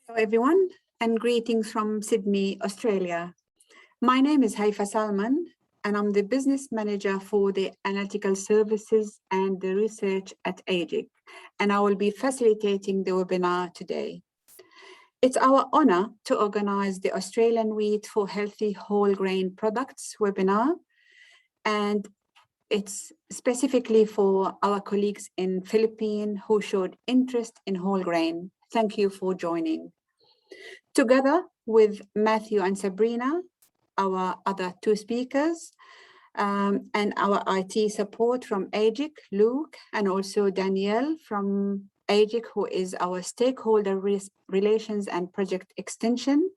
Hello everyone, and greetings from Sydney, Australia. My name is Haifa Salman, and I'm the business manager for the analytical services and the research at AGIC, and I will be facilitating the webinar today. It's our honor to organize the Australian Wheat for Healthy Whole Grain Products webinar, and it's specifically for our colleagues in Philippines who showed interest in whole grain. Thank you for joining. Together with Matthew and Sabrina, our other two speakers, and our IT support from AGIC, Luke, and also Danielle from AGIC, who is our stakeholder relations and project extension,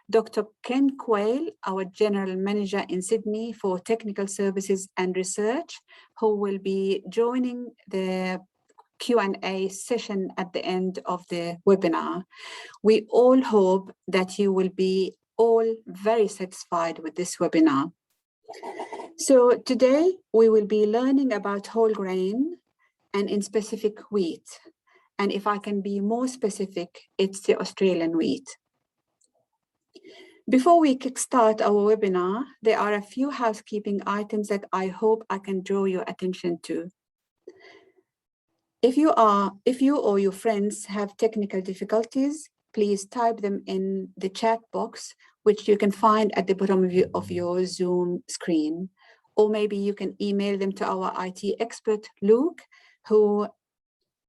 Dr. Ken Quayle, our General Manager in Sydney for Technical Services and Research, who will be joining the Q&A session at the end of the webinar. We all hope that you will be all very satisfied with this webinar. So today we will be learning about whole grain and in specific wheat. And if I can be more specific, it's the Australian wheat. Before we kickstart our webinar, there are a few housekeeping items that I hope I can draw your attention to. If you or your friends have technical difficulties, please type them in the chat box, which you can find at the bottom of your Zoom screen. Or maybe you can email them to our IT expert, Luke, who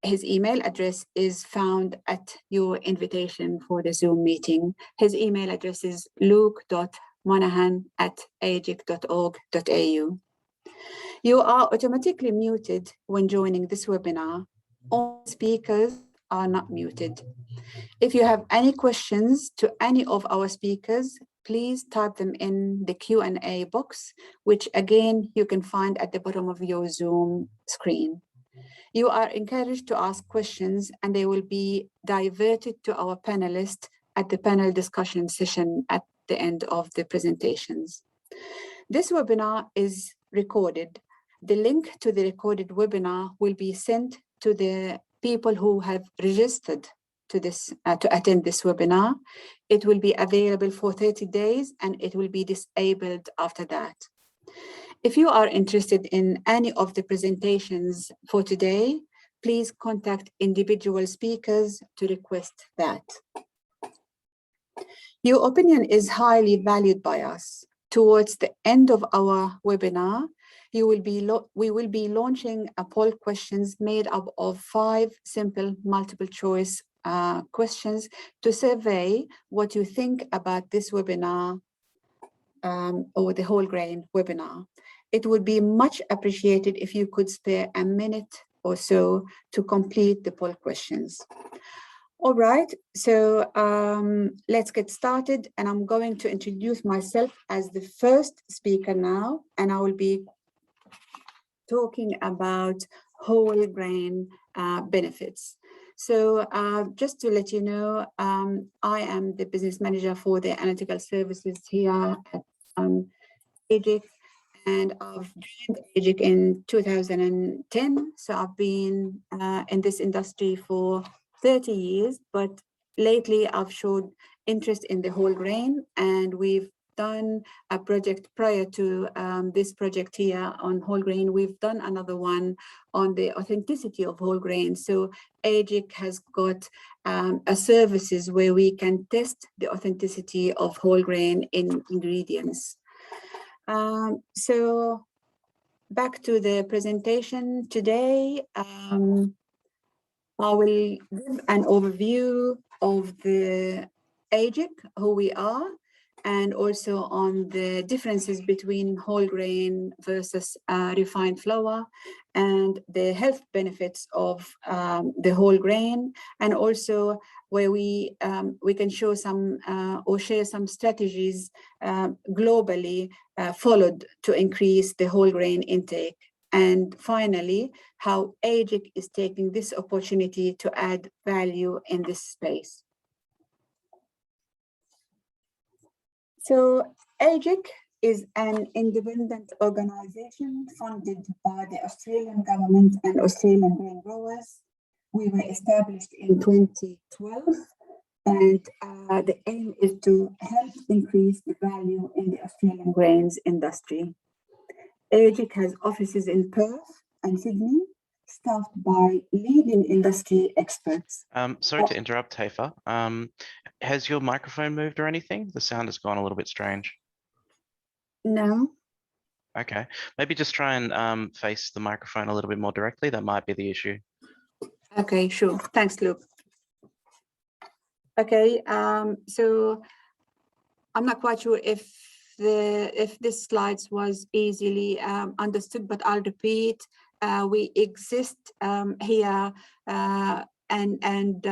his email address is found at your invitation for the Zoom meeting. His email address is luke.monahan@agic.org.au. You are automatically muted when joining this webinar. All speakers are not muted. If you have any questions to any of our speakers, please type them in the Q&A box, which again, you can find at the bottom of your Zoom screen. You are encouraged to ask questions and they will be diverted to our panelists at the panel discussion session at the end of the presentations. This webinar is recorded. The link to the recorded webinar will be sent to the people who have registered to attend this webinar. It will be available for 30 days and it will be disabled after that. If you are interested in any of the presentations for today, please contact individual speakers to request that. Your opinion is highly valued by us. Towards the end of our webinar, we will be launching a poll questions made up of 5 simple multiple choice questions to survey what you think about this webinar or the whole grain webinar. It would be much appreciated if you could spare a minute or so to complete the poll questions. All right, so let's get started, and I'm going to introduce myself as the first speaker now, and I will be talking about whole grain benefits. So just to let you know, I am the business manager for the analytical services here at AGIC, and I've joined AGIC in 2010. So I've been in this industry for 30 years, but lately I've showed interest in the whole grain, and we've done a project prior to this project here on whole grain. We've done another one on the authenticity of whole grain. So AGIC has got a services where we can test the authenticity of whole grain in ingredients. So back to the presentation today. I will give an overview of the AGIC, who we are, and also on the differences between whole grain versus refined flour, and the health benefits of the whole grain, and also where we can show some or share some strategies globally followed to increase the whole grain intake. And finally, how AGIC is taking this opportunity to add value in this space. So AGIC is an independent organization funded by the Australian government and Australian grain growers. We were established in 2012 And the aim is to help increase the value in the Australian grains industry. AGIC has offices in Perth and Sydney, staffed by leading industry experts. Sorry to interrupt, Haifa. Has your microphone moved or anything? The sound has gone a little bit strange. No. Okay, maybe just try and face the microphone a little bit more directly. That might be the issue. Okay, sure. Thanks, Luke. Okay, so I'm not quite sure if this slides was easily understood, but I'll repeat. We exist here and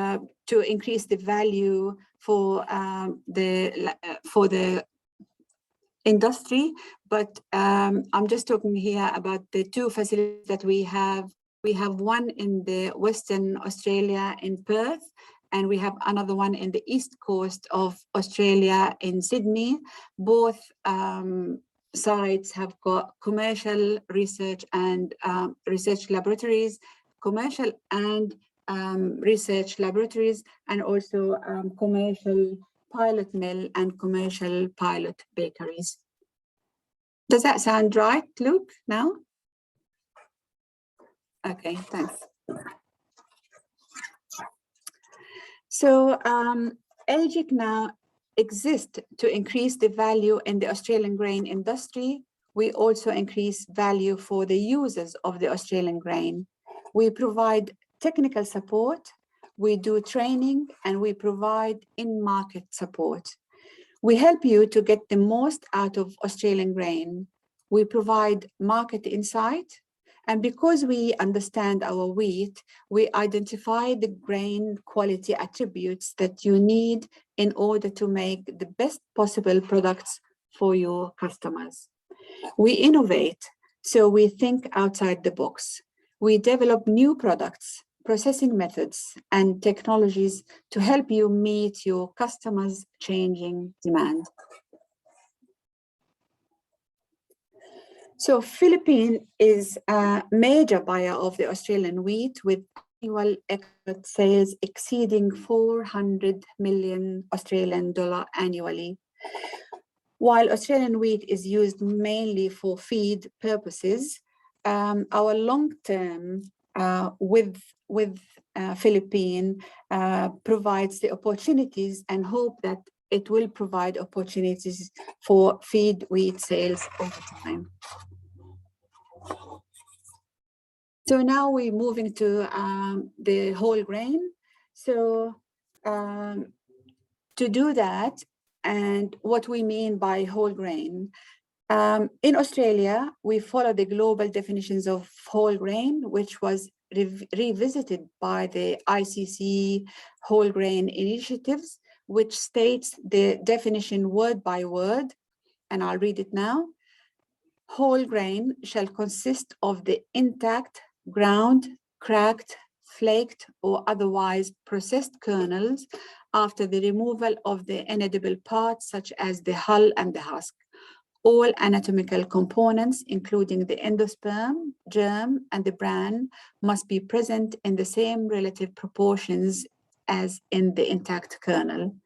to increase the value for the industry, but I'm just talking here about the two facilities that we have. We have one in the Western Australia in Perth, and we have another one in the east coast of Australia in Sydney. Both sites have got commercial research and research laboratories, commercial and research laboratories, and also commercial pilot mill and commercial pilot bakeries. Does that sound right, Luke, now? Okay, thanks. So AGIC now exists to increase the value in the Australian grain industry. We also increase value for the users of the Australian grain. We provide technical support, we do training, and we provide in-market support. We help you to get the most out of Australian grain. We provide market insight, and because we understand our wheat, we identify the grain quality attributes that you need in order to make the best possible products for your customers. We innovate, so we think outside the box. We develop new products, processing methods, and technologies to help you meet your customers' changing demand. So Philippines is a major buyer of the Australian wheat, with annual export sales exceeding 400 million Australian dollar annually. While Australian wheat is used mainly for feed purposes, our long-term with Philippines provides the opportunities, and hope that it will provide opportunities for feed wheat sales over time. So now we're moving to the whole grain. So to do that, and what we mean by whole grain, in Australia, we follow the global definitions of whole grain, which was revisited by the ICC Whole Grain Initiatives, which states the definition word by word, and I'll read it now. Whole grain shall consist of the intact, ground, cracked, flaked, or otherwise processed kernels after the removal of the inedible parts such as the hull and the husk. All anatomical components, including the endosperm, germ, and the bran, must be present in the same relative proportions as in the intact kernel.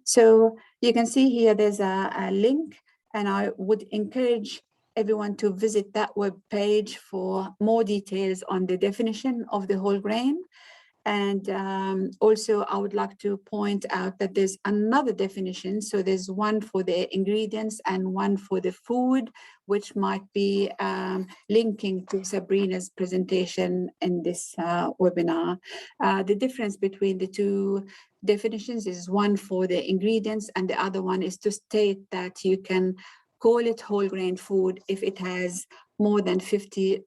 So you can see here there's a link, and I would encourage everyone to visit that web page for more details on the definition of the whole grain. And also, I would like to point out that there's another definition. So there's one for the ingredients and one for the food, which might be linking to Sabrina's presentation in this webinar. The difference between the two definitions is one for the ingredients, and the other one is to state that you can call it whole grain food if it has more than 50%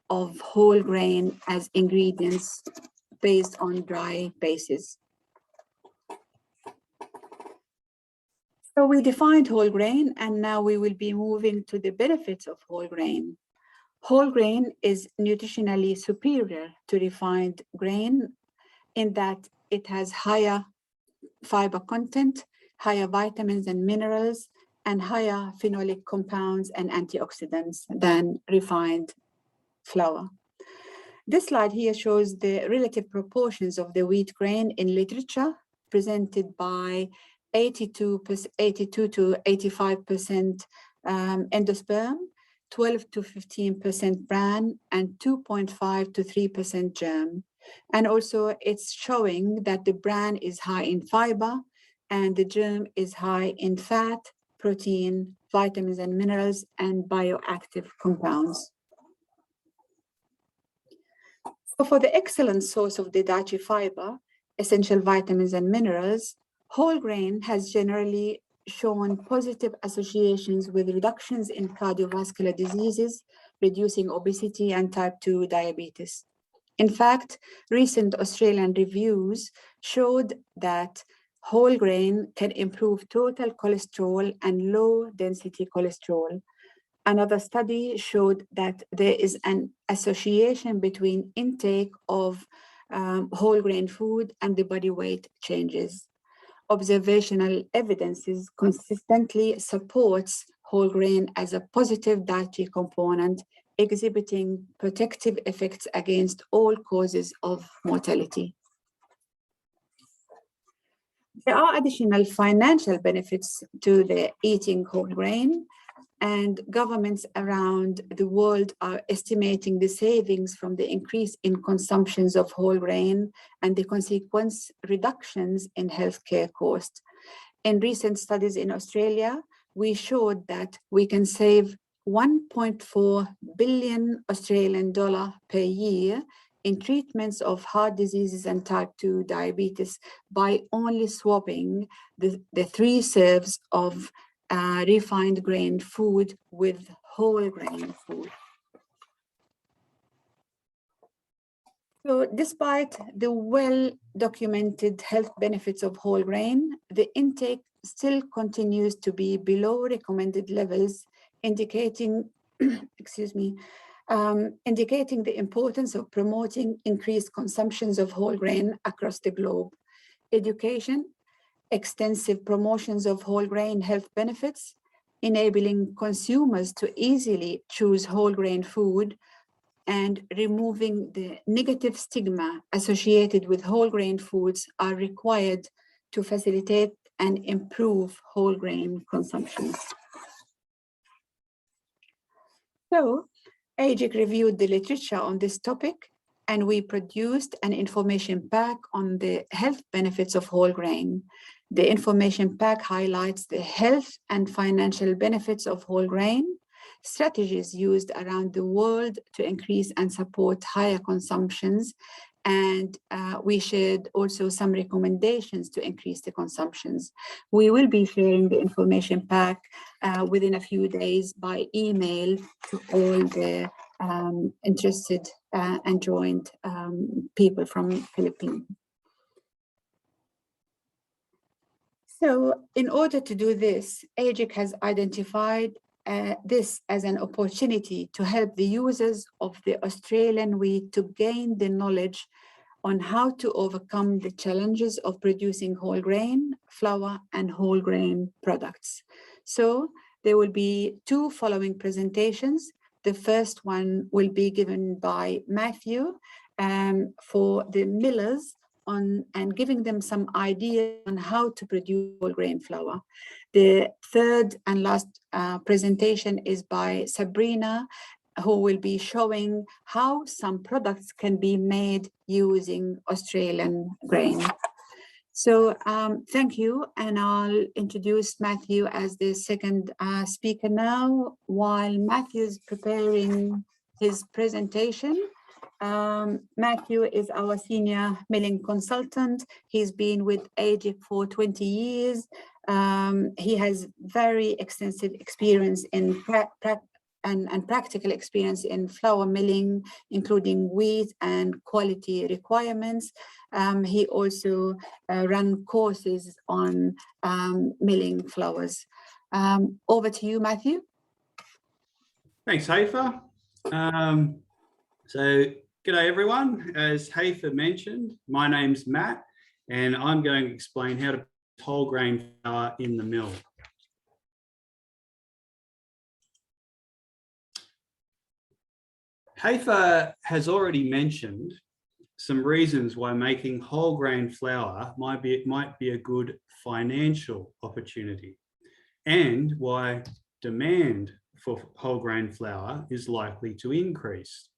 of whole grain as ingredients based on dry basis. So we defined whole grain, and now we will be moving to the benefits of whole grain. Whole grain is nutritionally superior to refined grain in that it has higher fiber content, higher vitamins and minerals, and higher phenolic compounds and antioxidants than refined flour. This slide here shows the relative proportions of the wheat grain in literature, presented by 82 to 85% endosperm, 12 to 15% bran, and 2.5 to 3% germ. And also it's showing that the bran is high in fiber and the germ is high in fat, protein, vitamins and minerals, and bioactive compounds. So for the excellent source of the dietary fiber, essential vitamins and minerals, whole grain has generally shown positive associations with reductions in cardiovascular diseases, reducing obesity and type 2 diabetes. In fact, recent Australian reviews showed that whole grain can improve total cholesterol and low density cholesterol. Another study showed that there is an association between intake of whole grain food and the body weight changes. Observational evidences consistently supports whole grain as a positive dietary component, exhibiting protective effects against all causes of mortality. There are additional financial benefits to the eating whole grain, and governments around the world are estimating the savings from the increase in consumptions of whole grain and the consequent reductions in healthcare costs. In recent studies in Australia, we showed that we can save 1.4 billion Australian dollar per year in treatments of heart diseases and type 2 diabetes by only swapping the 3 serves of refined grain food with whole grain food. So despite the well-documented health benefits of whole grain, the intake still continues to be below recommended levels, indicating, indicating the importance of promoting increased consumptions of whole grain across the globe. Education, extensive promotions of whole grain health benefits, enabling consumers to easily choose whole grain food, and removing the negative stigma associated with whole grain foods are required to facilitate and improve whole grain consumption. So, AGIC reviewed the literature on this topic, and we produced an information pack on the health benefits of whole grain. The information pack highlights the health and financial benefits of whole grain, strategies used around the world to increase and support higher consumptions, and we shared also some recommendations to increase the consumptions. We will be sharing the information pack within a few days by email to all the interested and joined people from Philippines. So in order to do this, AGIC has identified this as an opportunity to help the users of the Australian wheat to gain the knowledge on how to overcome the challenges of producing whole grain, flour, and whole grain products. So there will be 2 following presentations. The first one will be given by Matthew for the millers and giving them some idea on how to produce whole grain flour. The third and last presentation is by Sabrina, who will be showing how some products can be made using Australian grain. So thank you, and I'll introduce Matthew as the second speaker now. While Matthew's preparing his presentation, Matthew is our senior milling consultant. He's been with AGIC for 20 years. He has very extensive experience in practical experience in flour milling, including wheat and quality requirements. He also ran courses on milling flours. Over to you, Matthew. Thanks, Haifa. So, g'day everyone. As Haifa mentioned, my name's Matt, and I'm going to explain how to put whole grain flour in the mill. Hafer has already mentioned some reasons why making whole grain flour might be a good financial opportunity, and why demand for whole grain flour is likely to increase.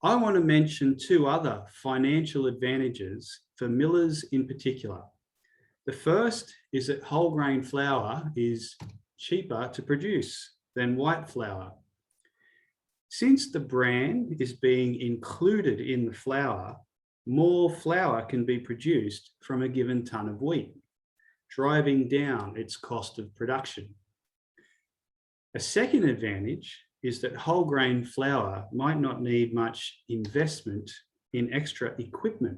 I want to mention two other financial advantages for millers in particular. The first is that whole grain flour is cheaper to produce than white flour. Since the bran is being included in the flour, more flour can be produced from a given tonne of wheat, driving down its cost of production. A second advantage is that whole grain flour might not need much investment in extra equipment.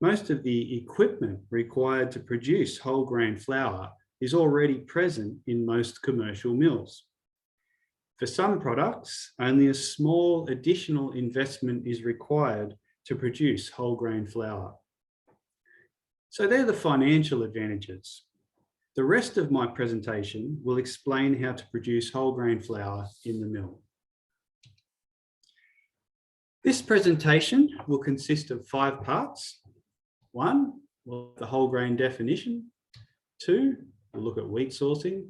Most of the equipment required to produce whole grain flour is already present in most commercial mills. For some products, only a small additional investment is required to produce whole grain flour. So they're the financial advantages. The rest of my presentation will explain how to produce whole grain flour in the mill. This presentation will consist of 5 parts. 1, we'll look at the whole grain definition. 2, we'll look at wheat sourcing.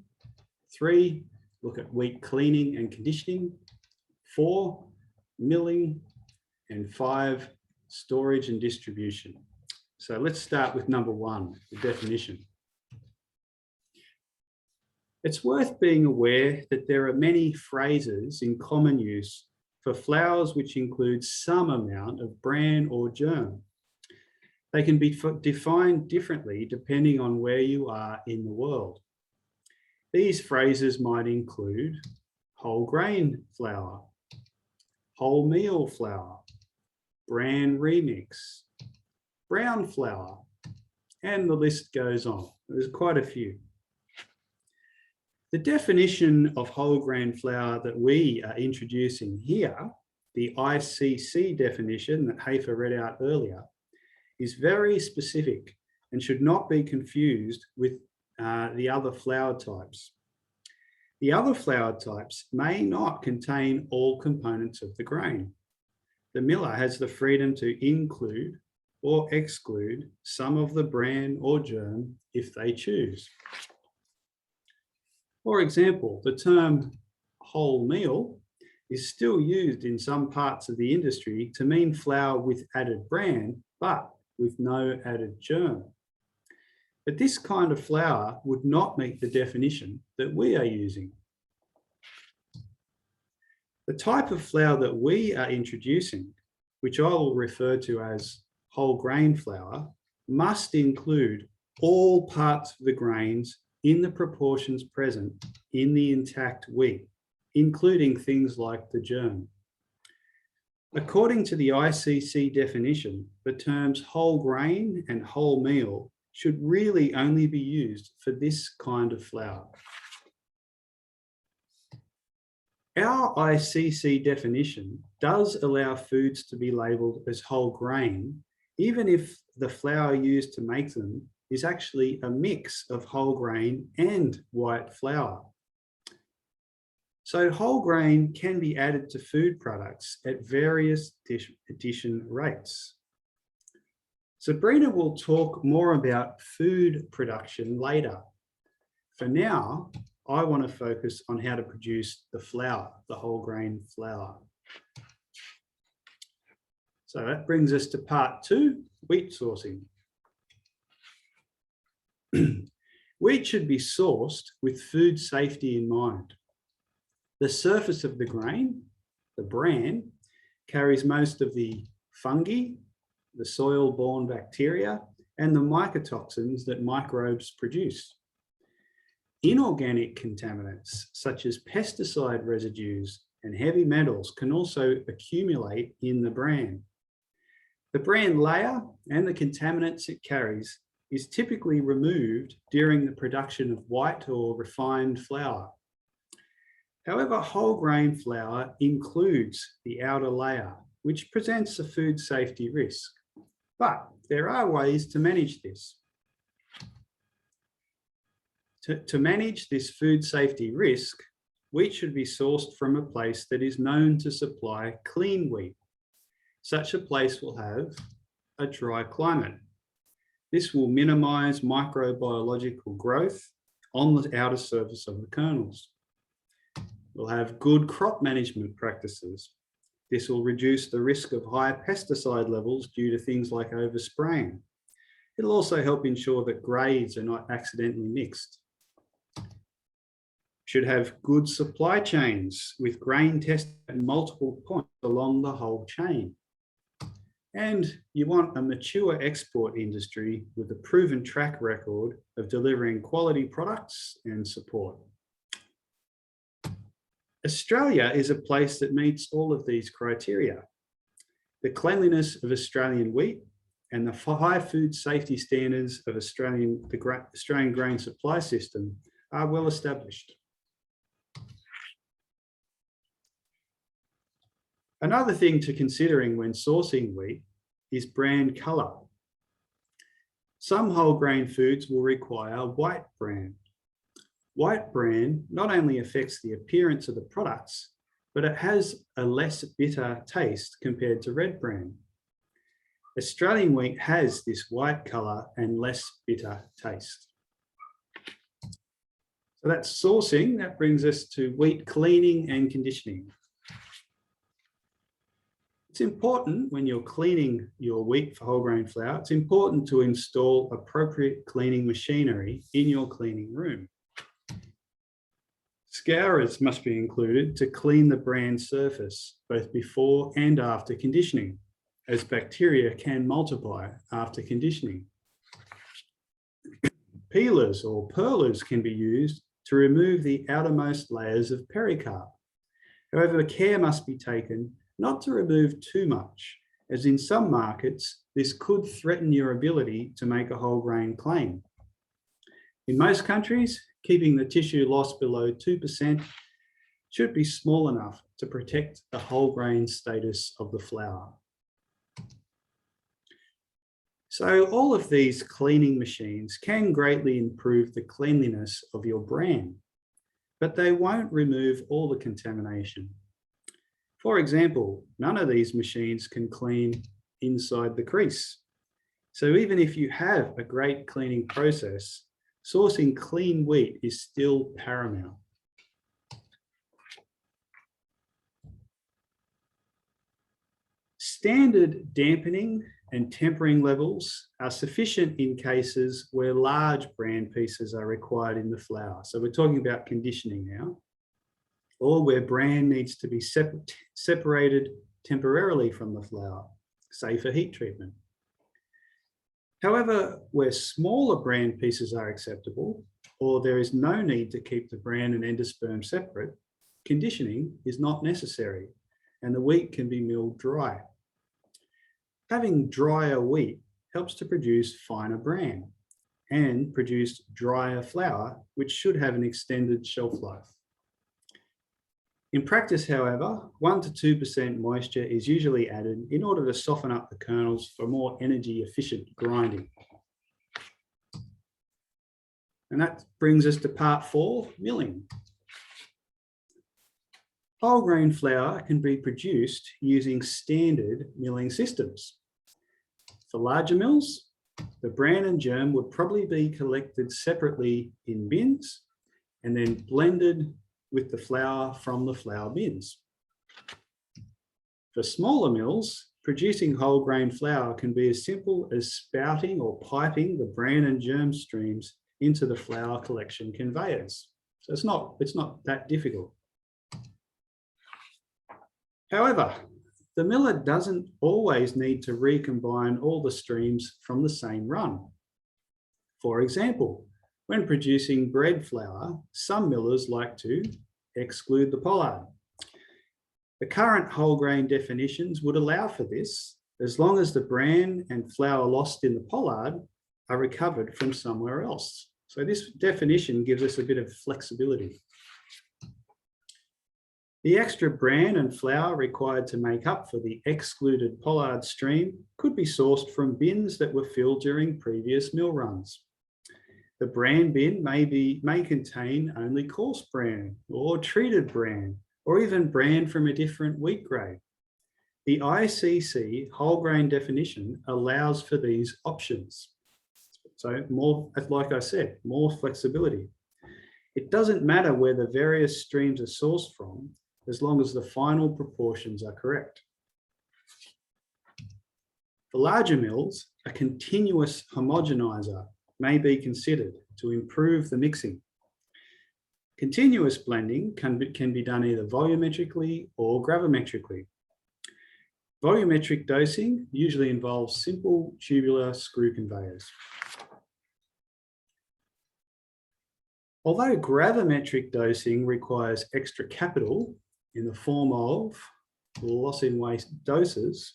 3, look at wheat cleaning and conditioning. 4, milling. And 5, storage and distribution. So let's start with number 1, the definition. It's worth being aware that there are many phrases in common use for flours which include some amount of bran or germ. They can be defined differently depending on where you are in the world. These phrases might include whole grain flour, wholemeal flour, bran remix, brown flour, and the list goes on. There's quite a few. The definition of whole grain flour that we are introducing here, the ICC definition that Hafer read out earlier, is very specific and should not be confused with the other flour types. The other flour types may not contain all components of the grain. The miller has the freedom to include or exclude some of the bran or germ if they choose. For example, the term wholemeal is still used in some parts of the industry to mean flour with added bran, but with no added germ. But this kind of flour would not meet the definition that we are using. The type of flour that we are introducing, which I will refer to as whole grain flour, must include all parts of the grains in the proportions present in the intact wheat, including things like the germ. According to the ICC definition, the terms whole grain and wholemeal should really only be used for this kind of flour. Our ICC definition does allow foods to be labelled as whole grain, even if the flour used to make them is actually a mix of whole grain and white flour. So whole grain can be added to food products at various addition rates. Sabrina will talk more about food production later. For now, I want to focus on how to produce the flour, the whole grain flour. So that brings us to part 2, wheat sourcing. Wheat should be sourced with food safety in mind. The surface of the grain, the bran, carries most of the fungi, the soil-borne bacteria, and the mycotoxins that microbes produce. Inorganic contaminants, such as pesticide residues and heavy metals, can also accumulate in the bran. The bran layer and the contaminants it carries is typically removed during the production of white or refined flour. However, whole grain flour includes the outer layer, which presents a food safety risk. But there are ways to manage this. To manage this food safety risk, wheat should be sourced from a place that is known to supply clean wheat. Such a place will have a dry climate. This will minimize microbiological growth on the outer surface of the kernels. We'll have good crop management practices. This will reduce the risk of high pesticide levels due to things like overspraying. It'll also help ensure that grades are not accidentally mixed. Should have good supply chains with grain tested at multiple points along the whole chain. And you want a mature export industry with a proven track record of delivering quality products and support. Australia is a place that meets all of these criteria. The cleanliness of Australian wheat and the high food safety standards of the Australian grain supply system are well established. Another thing to considering when sourcing wheat is brand colour. Some whole grain foods will require white bran. White bran not only affects the appearance of the products, but it has a less bitter taste compared to red bran. Australian wheat has this white colour and less bitter taste. So that's sourcing. That brings us to wheat cleaning and conditioning. It's important when you're cleaning your wheat for whole grain flour, it's important to install appropriate cleaning machinery in your cleaning room. Scourers must be included to clean the bran surface, both before and after conditioning, as bacteria can multiply after conditioning. Peelers or pearlers can be used to remove the outermost layers of pericarp. However, care must be taken not to remove too much, as in some markets, this could threaten your ability to make a whole grain claim. In most countries, keeping the tissue loss below 2% should be small enough to protect the whole grain status of the flour. So all of these cleaning machines can greatly improve the cleanliness of your bran, but they won't remove all the contamination. For example, none of these machines can clean inside the crease. So even if you have a great cleaning process, sourcing clean wheat is still paramount. Standard dampening and tempering levels are sufficient in cases where large bran pieces are required in the flour. So we're talking about conditioning now, or where bran needs to be separated temporarily from the flour, say for heat treatment. However, where smaller bran pieces are acceptable, or there is no need to keep the bran and endosperm separate, conditioning is not necessary, and the wheat can be milled dry. Having drier wheat helps to produce finer bran and produce drier flour, which should have an extended shelf life. In practice, however, 1 to 2% moisture is usually added in order to soften up the kernels for more energy efficient grinding. And that brings us to part 4, milling. Whole grain flour can be produced using standard milling systems. For larger mills, the bran and germ would probably be collected separately in bins and then blended with the flour from the flour bins. For smaller mills, producing whole grain flour can be as simple as spouting or piping the bran and germ streams into the flour collection conveyors. So it's not that difficult. However, the miller doesn't always need to recombine all the streams from the same run. For example, when producing bread flour, some millers like to exclude the pollard. The current whole grain definitions would allow for this, as long as the bran and flour lost in the pollard are recovered from somewhere else. So this definition gives us a bit of flexibility. The extra bran and flour required to make up for the excluded pollard stream could be sourced from bins that were filled during previous mill runs. The bran bin may contain only coarse bran or treated bran, or even bran from a different wheat grade. The ICC whole grain definition allows for these options. So more, like I said, more flexibility. It doesn't matter where the various streams are sourced from, as long as the final proportions are correct. For larger mills, a continuous homogenizer may be considered to improve the mixing. Continuous blending can be done either volumetrically or gravimetrically. Volumetric dosing usually involves simple tubular screw conveyors. Although gravimetric dosing requires extra capital in the form of loss in waste doses,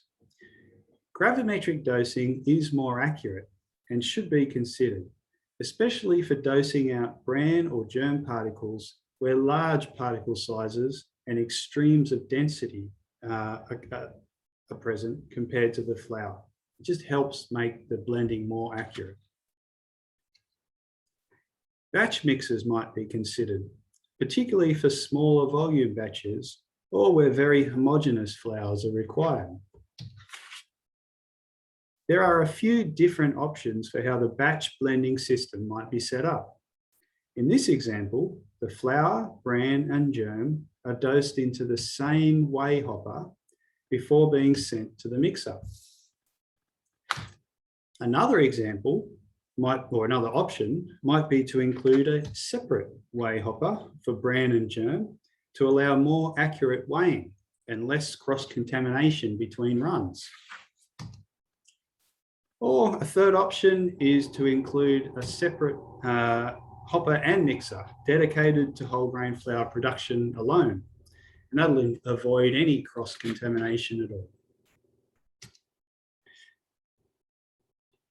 gravimetric dosing is more accurate and should be considered, especially for dosing out bran or germ particles where large particle sizes and extremes of density are present compared to the flour. It just helps make the blending more accurate. Batch mixers might be considered, particularly for smaller volume batches or where very homogeneous flours are required. There are a few different options for how the batch blending system might be set up. In this example, the flour, bran, and germ are dosed into the same whey hopper before being sent to the mixer. Another example another option might be to include a separate whey hopper for bran and germ to allow more accurate weighing and less cross-contamination between runs. Or a third option is to include a separate hopper and mixer dedicated to whole grain flour production alone. And that'll avoid any cross-contamination at all.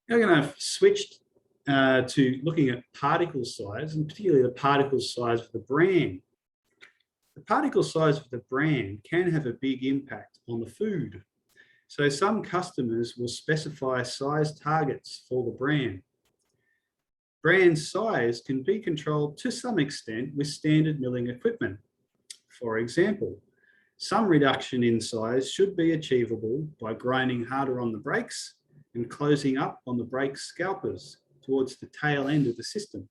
Now we're going to switch to looking at particle size, and particularly the particle size of the bran. The particle size of the bran can have a big impact on the food. So some customers will specify size targets for the bran. Bran size can be controlled to some extent with standard milling equipment. For example, some reduction in size should be achievable by grinding harder on the brakes and closing up on the brake scalpers towards the tail end of the system.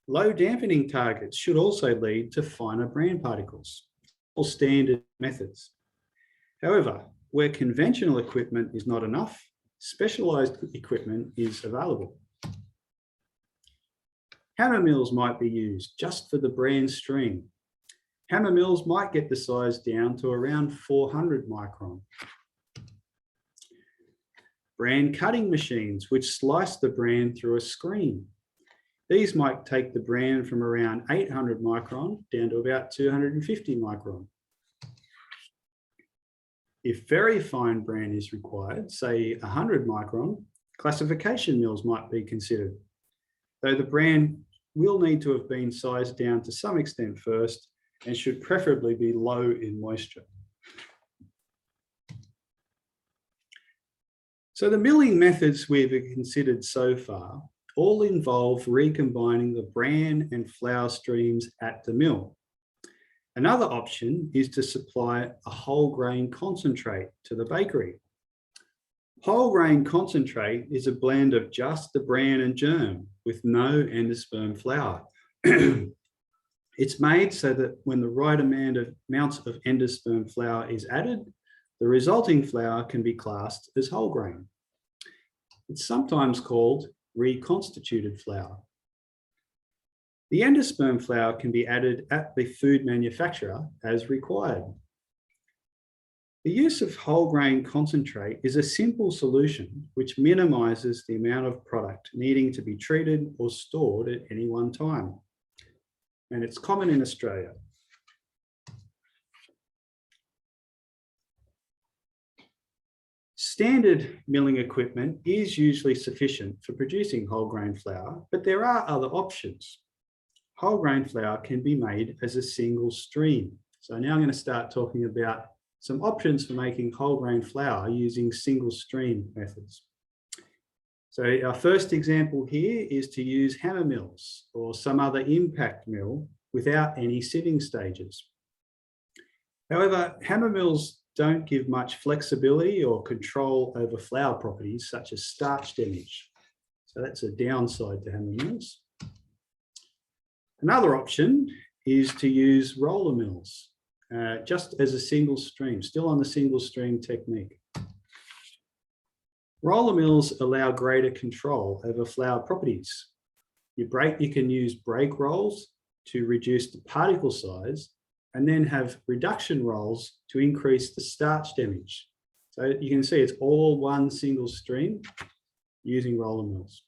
Low dampening targets should also lead to finer bran particles, all standard methods. However, where conventional equipment is not enough, specialised equipment is available. Hammer mills might be used just for the bran stream. Hammer mills might get the size down to around 400 micron. Bran cutting machines, which slice the bran through a screen. These might take the bran from around 800 micron down to about 250 micron. If very fine bran is required, say 100 micron, classification mills might be considered, though the bran will need to have been sized down to some extent first and should preferably be low in moisture. So the milling methods we've considered so far all involve recombining the bran and flour streams at the mill. Another option is to supply a whole grain concentrate to the bakery. Whole grain concentrate is a blend of just the bran and germ with no endosperm flour. It's made so that when the right amounts of endosperm flour is added, the resulting flour can be classed as whole grain. It's sometimes called reconstituted flour. The endosperm flour can be added at the food manufacturer as required. The use of whole grain concentrate is a simple solution which minimises the amount of product needing to be treated or stored at any one time. And it's common in Australia. Standard milling equipment is usually sufficient for producing whole grain flour, but there are other options. Whole grain flour can be made as a single stream. So now I'm going to start talking about some options for making whole grain flour using single stream methods. So our first example here is to use hammer mills or some other impact mill without any sieving stages. However, hammer mills don't give much flexibility or control over flour properties such as starch damage. So that's a downside to hammer mills. Another option is to use roller mills, just as a single stream, still on the single stream technique. Roller mills allow greater control over flour properties. You can use break rolls to reduce the particle size, and then have reduction rolls to increase the starch damage. So you can see it's all one single stream using roller mills.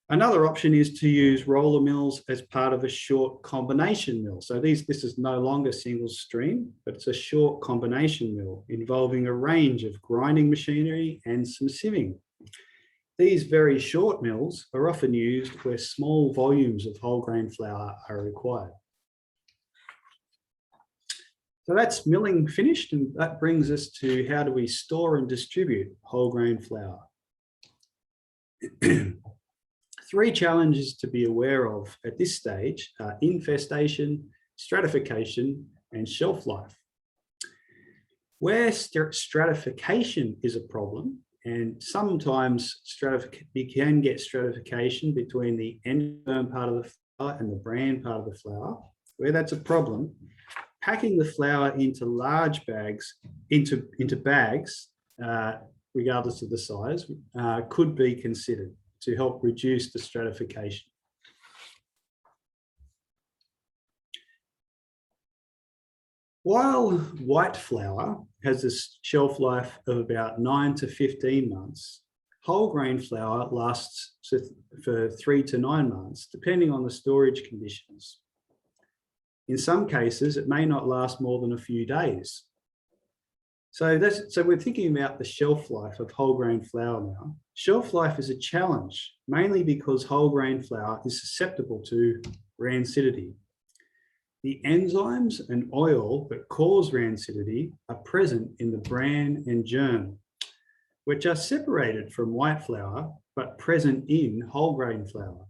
Another option is to use roller mills as part of a short combination mill. So this is no longer single stream, but it's a short combination mill involving a range of grinding machinery and some sieving. These very short mills are often used where small volumes of whole grain flour are required. So that's milling finished, and that brings us to how do we store and distribute whole grain flour. 3 challenges to be aware of at this stage are infestation, stratification, and shelf life. Where stratification is a problem, and sometimes you can get stratification between the endosperm part of the flour and the bran part of the flour. Where that's a problem, packing the flour into large bags, into bags, regardless of the size, could be considered to help reduce the stratification. While white flour has a shelf life of about 9 to 15 months, whole grain flour lasts for 3 to 9 months, depending on the storage conditions. In some cases, it may not last more than a few days. So we're thinking about the shelf life of whole grain flour now. Shelf life is a challenge, mainly because whole grain flour is susceptible to rancidity. The enzymes and oil that cause rancidity are present in the bran and germ, which are separated from white flour, but present in whole grain flour.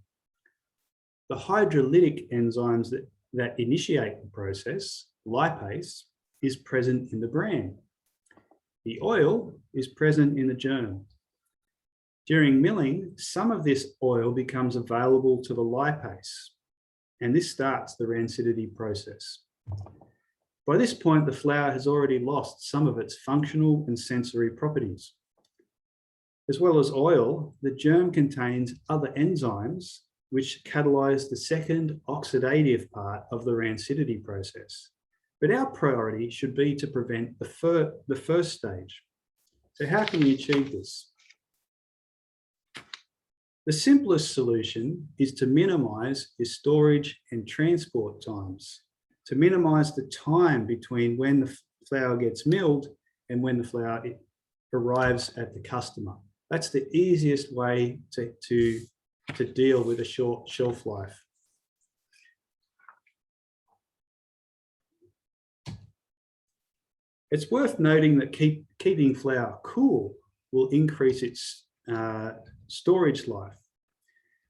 The hydrolytic enzymes that initiate the process, lipase, is present in the bran. The oil is present in the germ. During milling, some of this oil becomes available to the lipase, and this starts the rancidity process. By this point, the flour has already lost some of its functional and sensory properties. As well as oil, the germ contains other enzymes which catalyze the second oxidative part of the rancidity process. But our priority should be to prevent the first stage. So how can we achieve this? The simplest solution is to minimize your storage and transport times, to minimize the time between when the flour gets milled and when the flour arrives at the customer. That's the easiest way to deal with a short shelf life. It's worth noting that keeping flour cool will increase its storage life.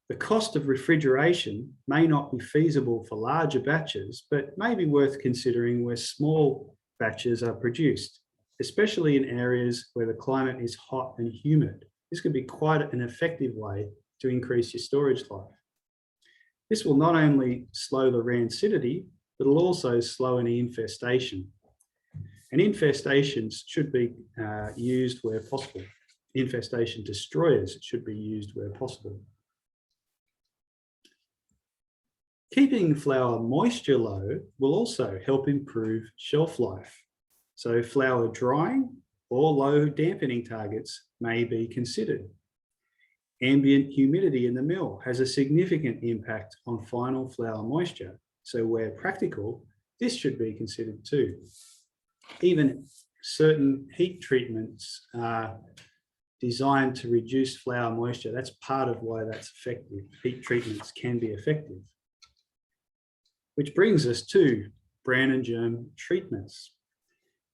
The cost of refrigeration may not be feasible for larger batches, but may be worth considering where small batches are produced, especially in areas where the climate is hot and humid. This could be quite an effective way to increase your storage life. This will not only slow the rancidity, but it'll also slow any infestation. And infestations should be used where possible. Infestation destroyers should be used where possible. Keeping flour moisture low will also help improve shelf life. So flour drying or low dampening targets may be considered. Ambient humidity in the mill has a significant impact on final flour moisture. So where practical, this should be considered too. Even certain heat treatments are designed to reduce flour moisture. That's part of why that's effective. Heat treatments can be effective. Which brings us to bran and germ treatments.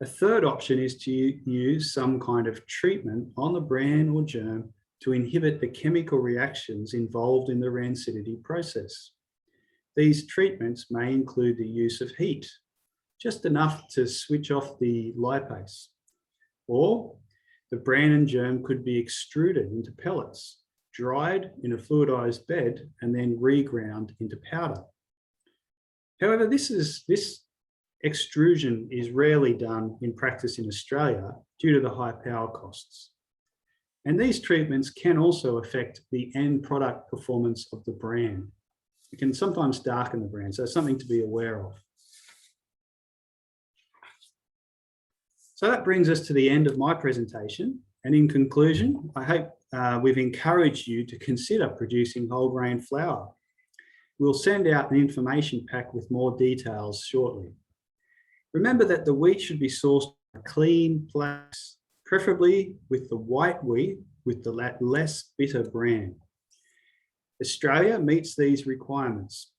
A third option is to use some kind of treatment on the bran or germ to inhibit the chemical reactions involved in the rancidity process. These treatments may include the use of heat, just enough to switch off the lipase, or the bran and germ could be extruded into pellets, dried in a fluidized bed, and then reground into powder. However, this extrusion is rarely done in practice in Australia due to the high power costs. And these treatments can also affect the end product performance of the bran. It can sometimes darken the bran, so something to be aware of. So that brings us to the end of my presentation. And in conclusion, I hope we've encouraged you to consider producing whole grain flour. We'll send out an information pack with more details shortly. Remember that the wheat should be sourced from a clean place, preferably with the white wheat with the less bitter bran. Australia meets these requirements.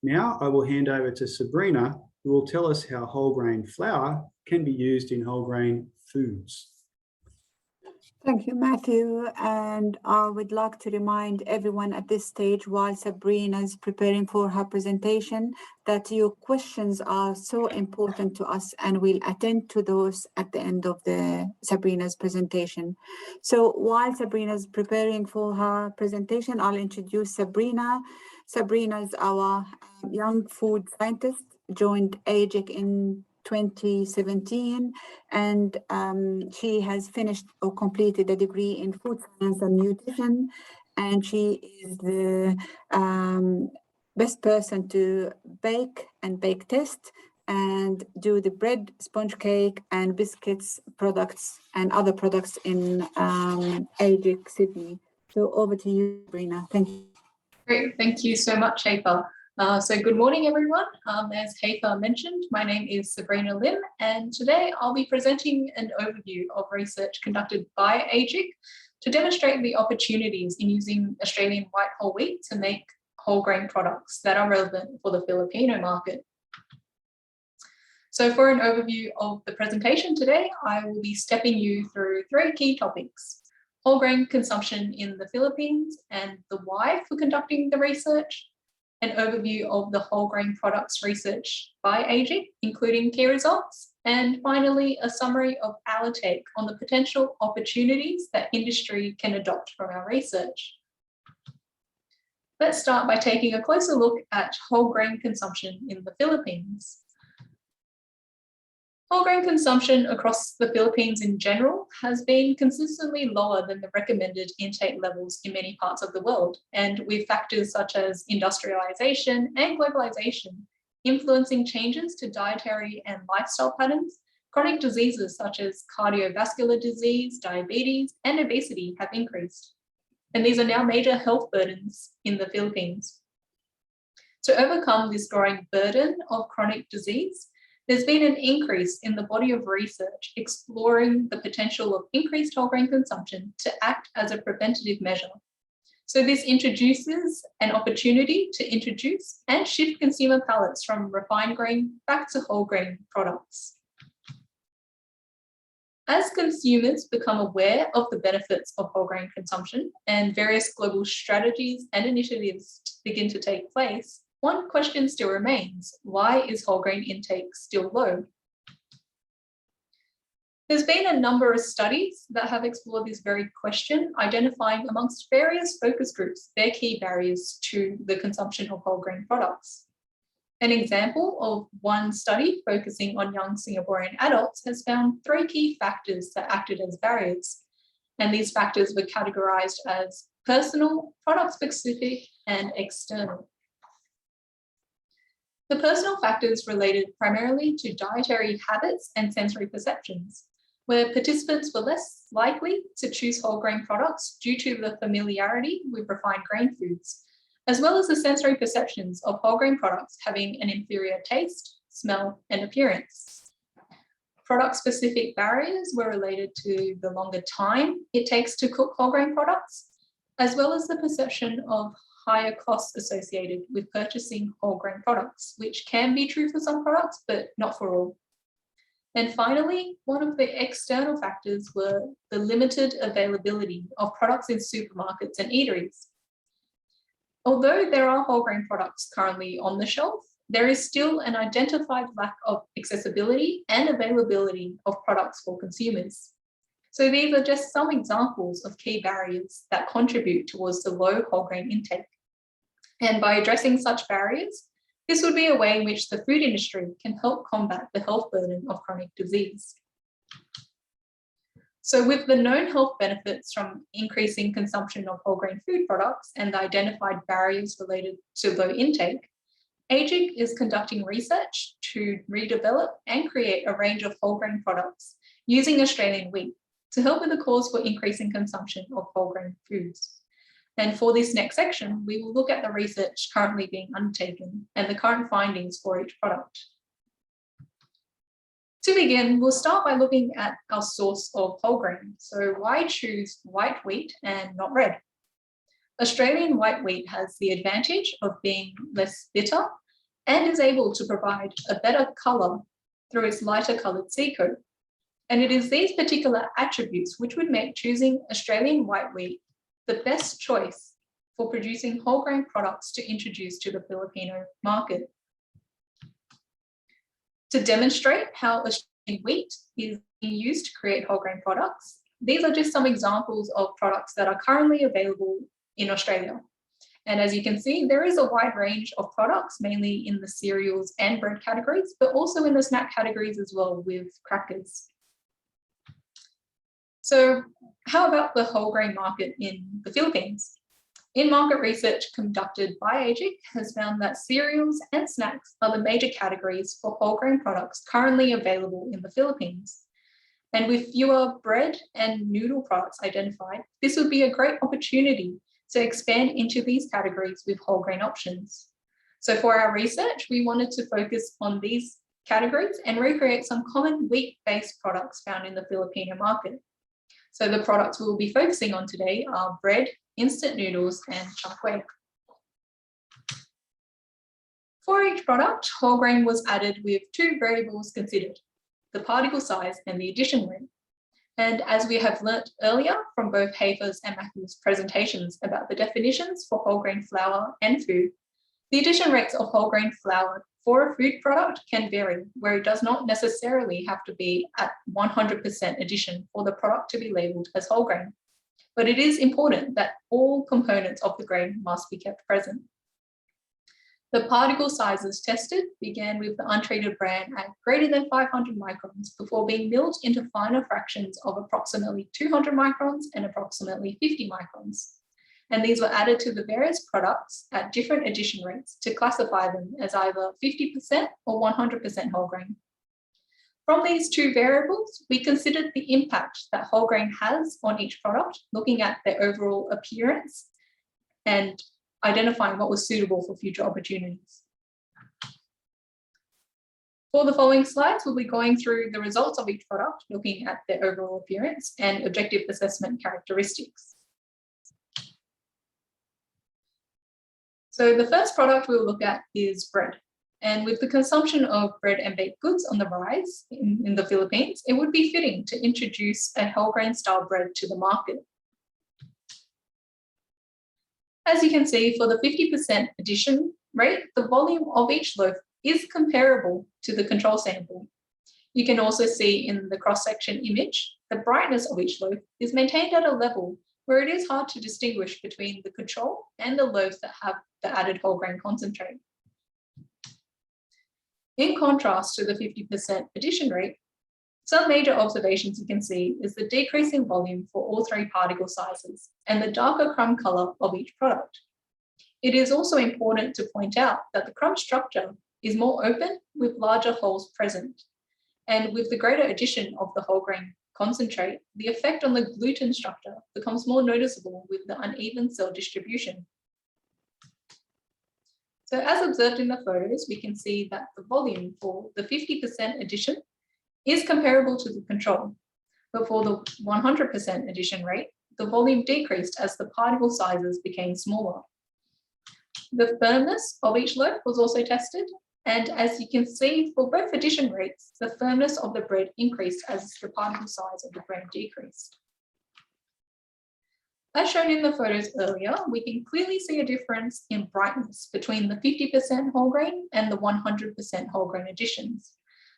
Now I will hand over to Sabrina, who will tell us how whole grain flour can be used in whole grain foods. Thank you, Matthew. And I would like to remind everyone at this stage, while Sabrina is preparing for her presentation, that your questions are so important to us, and we'll attend to those at the end of Sabrina's presentation. So while Sabrina is preparing for her presentation, I'll introduce Sabrina. Sabrina is our young food scientist, joined AGIC in 2017, and she has finished or completed a degree in food science and nutrition, and she is the best person to bake test and do the bread, sponge cake and biscuits products and other products in AGIC Sydney. So over to you, Sabrina. Thank you. Great, thank you so much, Hafer. So good morning, everyone. As Hafer mentioned, my name is Sabrina Lim, and today I'll be presenting an overview of research conducted by AGIC to demonstrate the opportunities in using Australian white whole wheat to make whole grain products that are relevant for the Filipino market. So for an overview of the presentation today, I will be stepping you through 3 key topics: whole grain consumption in the Philippines and the why for conducting the research, an overview of the whole grain products research by AGIC, including key results, and finally, a summary of our take on the potential opportunities that industry can adopt from our research. Let's start by taking a closer look at whole grain consumption in the Philippines. Whole grain consumption across the Philippines in general has been consistently lower than the recommended intake levels in many parts of the world, and with factors such as industrialization and globalization influencing changes to dietary and lifestyle patterns, chronic diseases such as cardiovascular disease, diabetes, and obesity have increased. And these are now major health burdens in the Philippines. To overcome this growing burden of chronic disease, there's been an increase in the body of research exploring the potential of increased whole grain consumption to act as a preventative measure. So this introduces an opportunity to introduce and shift consumer palates from refined grain back to whole grain products. As consumers become aware of the benefits of whole grain consumption and various global strategies and initiatives begin to take place, one question still remains: why is whole grain intake still low? There's been a number of studies that have explored this very question, identifying amongst various focus groups their key barriers to the consumption of whole grain products. An example of one study focusing on young Singaporean adults has found 3 key factors that acted as barriers, and these factors were categorized as personal, product-specific, and external. The personal factors related primarily to dietary habits and sensory perceptions, where participants were less likely to choose whole grain products due to the familiarity with refined grain foods, as well as the sensory perceptions of whole grain products having an inferior taste, smell, and appearance. Product-specific barriers were related to the longer time it takes to cook whole grain products, as well as the perception of higher costs associated with purchasing whole grain products, which can be true for some products, but not for all. And finally, one of the external factors were the limited availability of products in supermarkets and eateries. Although there are whole grain products currently on the shelf, there is still an identified lack of accessibility and availability of products for consumers. So these are just some examples of key barriers that contribute towards the low whole grain intake. And by addressing such barriers, this would be a way in which the food industry can help combat the health burden of chronic disease. So with the known health benefits from increasing consumption of whole grain food products and the identified barriers related to low intake, AGIC is conducting research to redevelop and create a range of whole grain products using Australian wheat to help with the cause for increasing consumption of whole grain foods. And for this next section, we will look at the research currently being undertaken and the current findings for each product. To begin, we'll start by looking at our source of whole grain. So why choose white wheat and not red? Australian white wheat has the advantage of being less bitter and is able to provide a better colour through its lighter coloured seed coat. And it is these particular attributes which would make choosing Australian white wheat the best choice for producing whole grain products to introduce to the Filipino market. To demonstrate how Australian wheat is being used to create whole grain products, these are just some examples of products that are currently available in Australia. And as you can see, there is a wide range of products, mainly in the cereals and bread categories, but also in the snack categories as well with crackers. So how about the whole grain market in the Philippines? In-market research conducted by AGIC has found that cereals and snacks are the major categories for whole grain products currently available in the Philippines. And with fewer bread and noodle products identified, this would be a great opportunity to expand into these categories with whole grain options. So for our research, we wanted to focus on these categories and recreate some common wheat-based products found in the Filipino market. So the products we will be focusing on today are bread, instant noodles, and chakwe. For each product, whole grain was added with two variables considered, the particle size and the addition rate. And as we have learnt earlier from both Hafer's and Matthew's presentations about the definitions for whole grain flour and food, the addition rates of whole grain flour for a food product can vary, where it does not necessarily have to be at 100% addition for the product to be labelled as whole grain. But it is important that all components of the grain must be kept present. The particle sizes tested began with the untreated bran at greater than 500 microns before being milled into finer fractions of approximately 200 microns and approximately 50 microns. And these were added to the various products at different addition rates to classify them as either 50% or 100% whole grain. From these two variables, we considered the impact that whole grain has on each product, looking at their overall appearance and identifying what was suitable for future opportunities. For the following slides, we'll be going through the results of each product, looking at their overall appearance and objective assessment characteristics. So the first product we'll look at is bread. And with the consumption of bread and baked goods on the rise in the Philippines, it would be fitting to introduce a whole grain style bread to the market. As you can see, for the 50% addition rate, the volume of each loaf is comparable to the control sample. You can also see in the cross-section image, the brightness of each loaf is maintained at a level where it is hard to distinguish between the control and the loaves that have the added whole grain concentrate. In contrast to the 50% addition rate, some major observations you can see is the decreasing volume for all three particle sizes and the darker crumb colour of each product. It is also important to point out that the crumb structure is more open with larger holes present. And with the greater addition of the whole grain concentrate, the effect on the gluten structure becomes more noticeable with the uneven cell distribution. So as observed in the photos, we can see that the volume for the 50% addition is comparable to the control, but for the 100% addition rate, the volume decreased as the particle sizes became smaller. The firmness of each loaf was also tested, And as you can see, for both addition rates, the firmness of the bread increased as the particle size of the bread decreased. As shown in the photos earlier, we can clearly see a difference in brightness between the 50% whole grain and the 100% whole grain additions.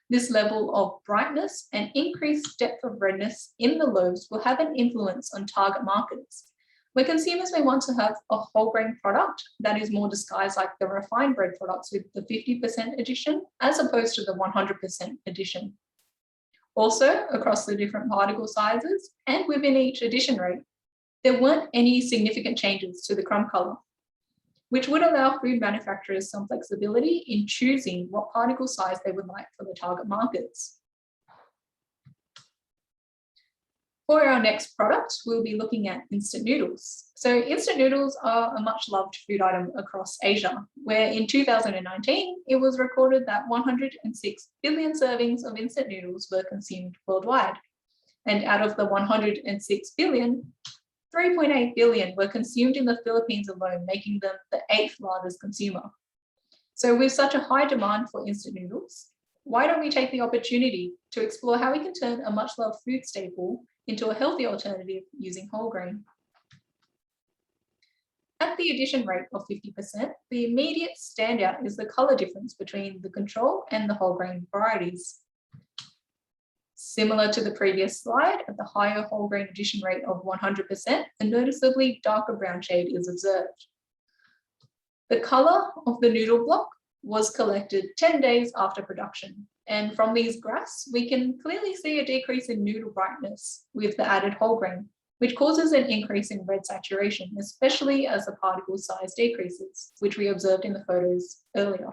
This level of brightness and increased depth of redness in the loaves will have an influence on target markets, where consumers may want to have a whole grain product that is more disguised like the refined bread products with the 50% addition, as opposed to the 100% addition. Also, across the different particle sizes and within each addition rate, there weren't any significant changes to the crumb color, which would allow food manufacturers some flexibility in choosing what particle size they would like for the target markets. For our next product, we'll be looking at instant noodles. So instant noodles are a much loved food item across Asia, where in 2019, it was recorded that 106 billion servings of instant noodles were consumed worldwide. And out of the 106 billion, 3.8 billion were consumed in the Philippines alone, making them the 8th largest consumer. So with such a high demand for instant noodles, why don't we take the opportunity to explore how we can turn a much loved food staple into a healthy alternative using whole grain? At the addition rate of 50%, the immediate standout is the color difference between the control and the whole grain varieties. Similar to the previous slide, at the higher whole grain addition rate of 100%, a noticeably darker brown shade is observed. The color of the noodle block was collected 10 days after production. And from these graphs, we can clearly see a decrease in noodle brightness with the added whole grain, which causes an increase in red saturation, especially as the particle size decreases, which we observed in the photos earlier.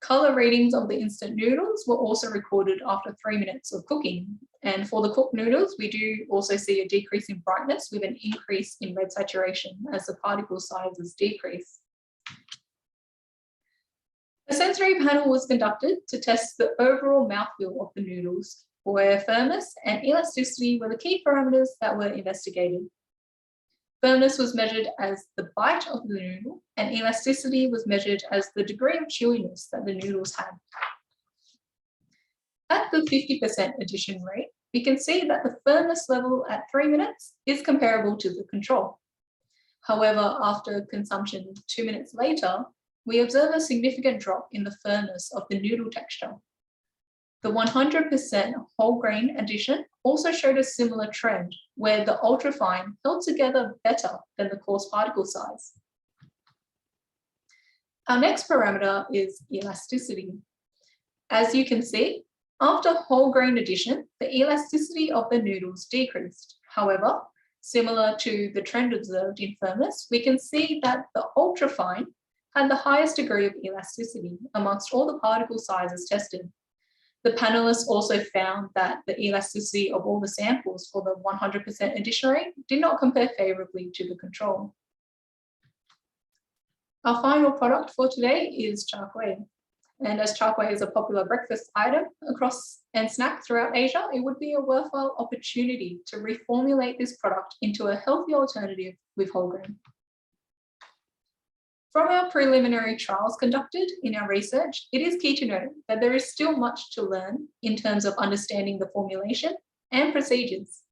Color readings of the instant noodles were also recorded after 3 minutes of cooking. And for the cooked noodles, we do also see a decrease in brightness with an increase in red saturation as the particle sizes decrease. A sensory panel was conducted to test the overall mouthfeel of the noodles, where firmness and elasticity were the key parameters that were investigated. Firmness was measured as the bite of the noodle, and elasticity was measured as the degree of chewiness that the noodles had. At the 50% addition rate, we can see that the firmness level at 3 minutes is comparable to the control. However, after consumption 2 minutes later, we observe a significant drop in the firmness of the noodle texture. The 100% whole grain addition also showed a similar trend, where the ultrafine held together better than the coarse particle size. Our next parameter is elasticity. As you can see, after whole grain addition, the elasticity of the noodles decreased. However, similar to the trend observed in firmness, we can see that the ultrafine had the highest degree of elasticity amongst all the particle sizes tested. The panelists also found that the elasticity of all the samples for the 100% addition rate did not compare favorably to the control. Our final product for today is char kway. And as char kway is a popular breakfast item across and snack throughout Asia, it would be a worthwhile opportunity to reformulate this product into a healthy alternative with whole grain. From our preliminary trials conducted in our research, it is key to note that there is still much to learn in terms of understanding the formulation and procedures.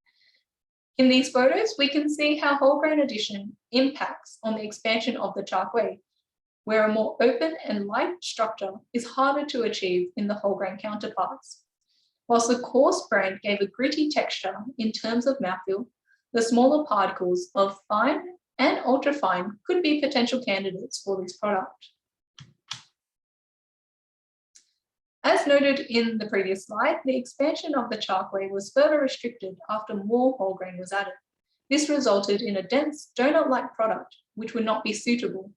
In these photos, we can see how whole grain addition impacts on the expansion of the char kway, where a more open and light structure is harder to achieve in the whole grain counterparts. Whilst the coarse brand gave a gritty texture in terms of mouthfeel, the smaller particles of fine and ultrafine could be potential candidates for this product. As noted in the previous slide, the expansion of the char kway was further restricted after more whole grain was added. This resulted in a dense donut-like product, which would not be suitable.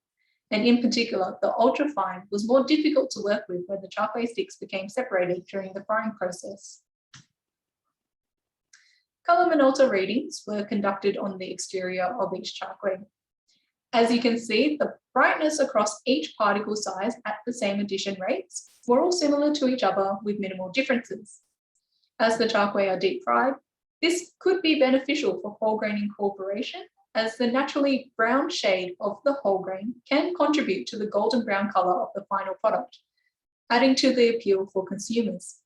And in particular, the ultrafine was more difficult to work with where the char kway sticks became separated during the frying process. Color Minolta readings were conducted on the exterior of each char kway. As you can see, the brightness across each particle size at the same addition rates were all similar to each other with minimal differences. As the char kway are deep fried, this could be beneficial for whole grain incorporation as the naturally brown shade of the whole grain can contribute to the golden brown colour of the final product, adding to the appeal for consumers.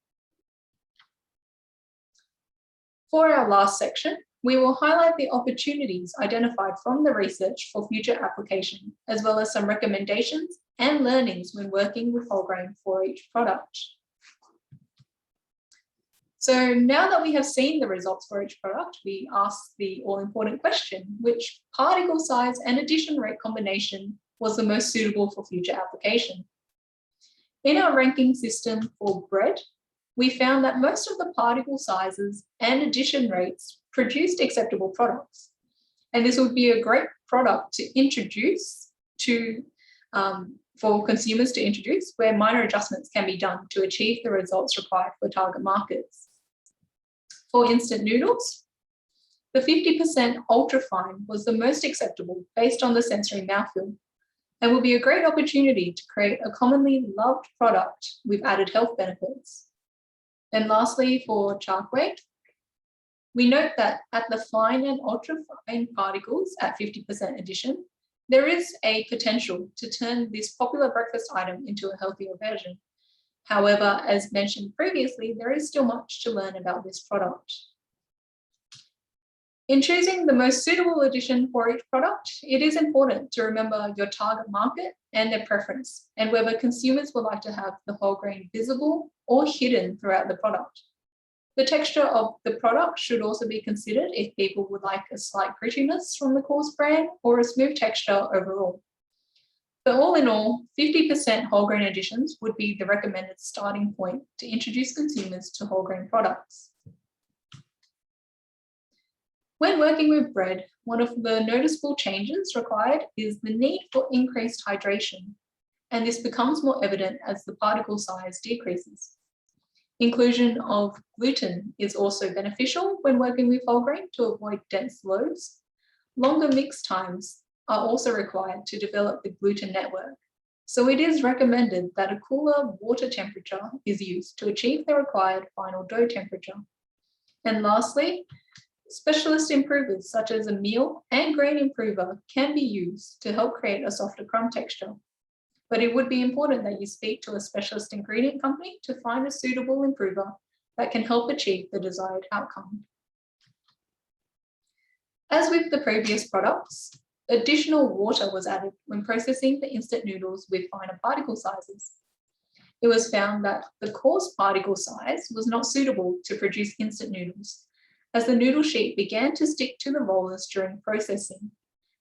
For our last section, we will highlight the opportunities identified from the research for future application, as well as some recommendations and learnings when working with whole grain for each product. So now that we have seen the results for each product, we ask the all-important question, which particle size and addition rate combination was the most suitable for future application? In our ranking system for bread, we found that most of the particle sizes and addition rates produced acceptable products. And this would be a great product to introduce for consumers to introduce, where minor adjustments can be done to achieve the results required for target markets. For instant noodles, the 50% ultra-fine was the most acceptable based on the sensory mouthfeel, and will be a great opportunity to create a commonly loved product with added health benefits. And lastly, for char kway, we note that at the fine and ultra-fine particles at 50% addition, there is a potential to turn this popular breakfast item into a healthier version. However, as mentioned previously, there is still much to learn about this product. In choosing the most suitable addition for each product, it is important to remember your target market and their preference, and whether consumers would like to have the whole grain visible or hidden throughout the product. The texture of the product should also be considered if people would like a slight grittiness from the coarse bran or a smooth texture overall. But all in all, 50% whole grain additions would be the recommended starting point to introduce consumers to whole grain products. When working with bread, one of the noticeable changes required is the need for increased hydration, and this becomes more evident as the particle size decreases. Inclusion of gluten is also beneficial when working with whole grain to avoid dense loads. Longer mix times are also required to develop the gluten network. So it is recommended that a cooler water temperature is used to achieve the required final dough temperature. And lastly, specialist improvers such as a meal and grain improver can be used to help create a softer crumb texture. But it would be important that you speak to a specialist ingredient company to find a suitable improver that can help achieve the desired outcome. As with the previous products, additional water was added when processing the instant noodles with finer particle sizes. It was found that the coarse particle size was not suitable to produce instant noodles, as the noodle sheet began to stick to the rollers during processing.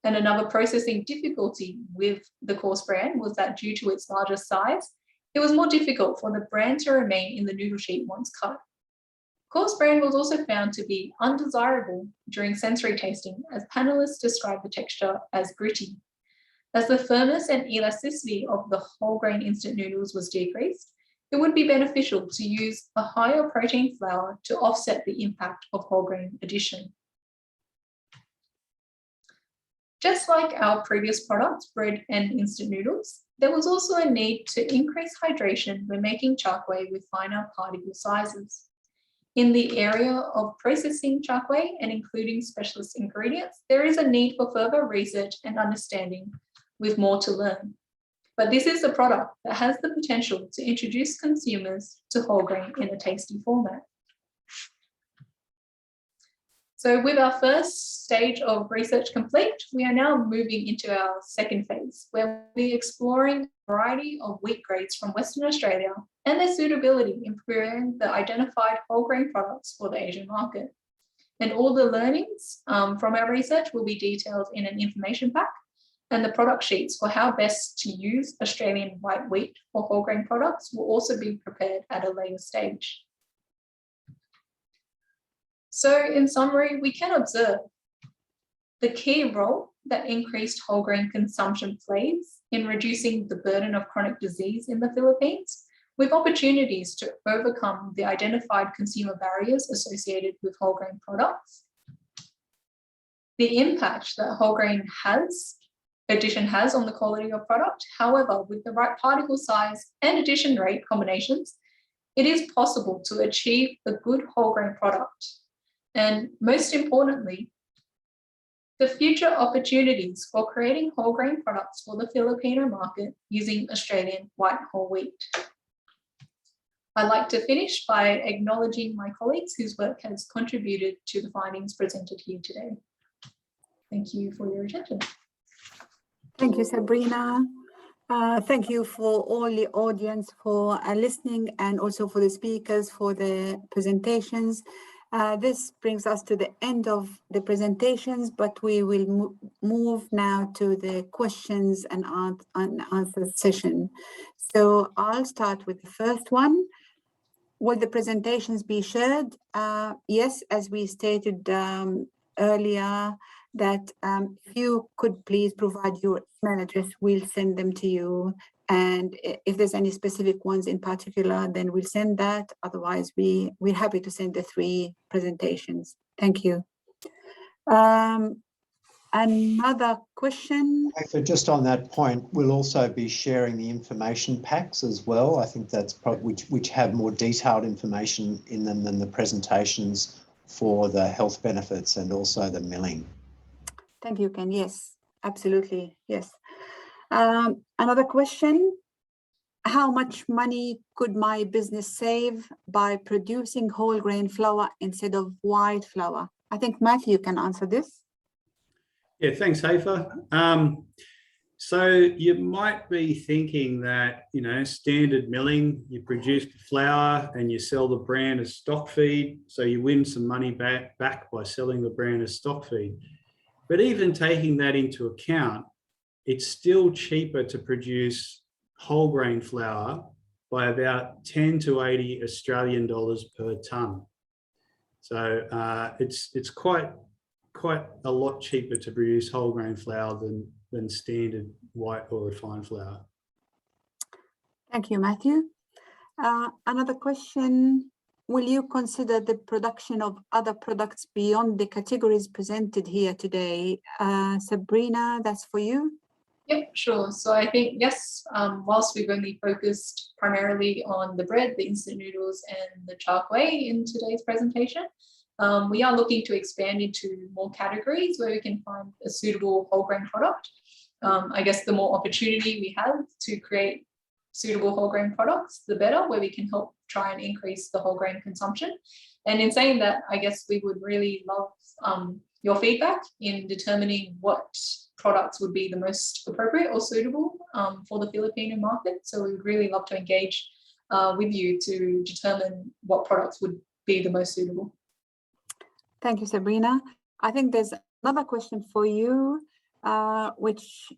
And another processing difficulty with the coarse bran was that due to its larger size, it was more difficult for the bran to remain in the noodle sheet once cut. Coarse bran was also found to be undesirable during sensory tasting, as panelists described the texture as gritty. As the firmness and elasticity of the whole grain instant noodles was decreased, it would be beneficial to use a higher protein flour to offset the impact of whole grain addition. Just like our previous products, bread and instant noodles, there was also a need to increase hydration when making char kway with finer particle sizes. In the area of processing char kway and including specialist ingredients, there is a need for further research and understanding with more to learn. But this is a product that has the potential to introduce consumers to whole grain in a tasty format. So with our first stage of research complete, we are now moving into our second phase, where we'll be exploring a variety of wheat grades from Western Australia and their suitability in preparing the identified whole grain products for the Asian market. And all the learnings from our research will be detailed in an information pack, and the product sheets for how best to use Australian white wheat for whole grain products will also be prepared at a later stage. So in summary, we can observe the key role that increased whole grain consumption plays in reducing the burden of chronic disease in the Philippines, with opportunities to overcome the identified consumer barriers associated with whole grain products. The impact that whole grain addition has on the quality of product. However, with the right particle size and addition rate combinations, it is possible to achieve a good whole grain product. And most importantly, the future opportunities for creating whole grain products for the Filipino market using Australian white whole wheat. I'd like to finish by acknowledging my colleagues whose work has contributed to the findings presented here today. Thank you for your attention. Thank you, Sabrina. Thank you for all the audience for listening, and also for the speakers for the presentations. This brings us to the end of the presentations, but we will move now to the questions and answer session. So I'll start with the first one. Will the presentations be shared? Yes, as we stated earlier, that if you could please provide your email address, we'll send them to you. And if there's any specific ones in particular, then we'll send that. Otherwise, we're happy to send the 3 presentations. Thank you. Another question. So just on that point, we'll also be sharing the information packs as well. I think that's probably which have more detailed information in them than the presentations for the health benefits and also the milling. Thank you, Ken. Yes, absolutely. Yes. Another question. How much money could my business save by producing whole grain flour instead of white flour? I think Matthew can answer this. Yeah, thanks, Hafer. So you might be thinking that, you know, standard milling, you produce the flour and you sell the bran as stock feed, so you win some money back by selling the bran as stock feed. But even taking that into account, it's still cheaper to produce whole grain flour by about 10 to 80 Australian dollars per tonne. So it's quite a lot cheaper to produce whole grain flour than standard white or refined flour. Thank you, Matthew. Another question. Will you consider the production of other products beyond the categories presented here today? Sabrina, that's for you. Yep, sure. So I think, yes, whilst we've only focused primarily on the bread, the instant noodles and the char kway in today's presentation, we are looking to expand into more categories where we can find a suitable whole grain product. I guess the more opportunity we have to create suitable whole grain products, the better, where we can help try and increase the whole grain consumption. And in saying that, I guess we would really love your feedback in determining what products would be the most appropriate or suitable for the Filipino market. So we would really love to engage with you to determine what products would be the most suitable. Thank you, Sabrina. I think there's another question for you, which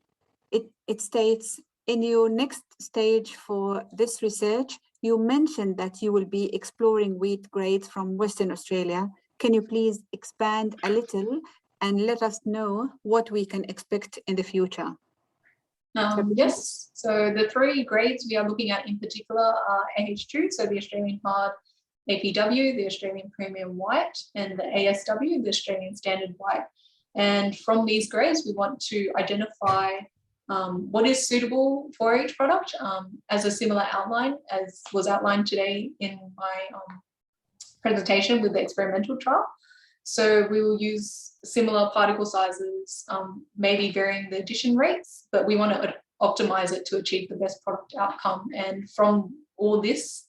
it states, in your next stage for this research, you mentioned that you will be exploring wheat grades from Western Australia. Can you please expand a little and let us know what we can expect in the future? Yes, so the 3 grades we are looking at in particular are AH2, so the Australian Hard APW, the Australian Premium White, and the ASW, the Australian Standard White. And from these grades, we want to identify what is suitable for each product as a similar outline as was outlined today in my presentation with the experimental trial. So we will use similar particle sizes, maybe varying the addition rates, but we want to optimize it to achieve the best product outcome. And from all this,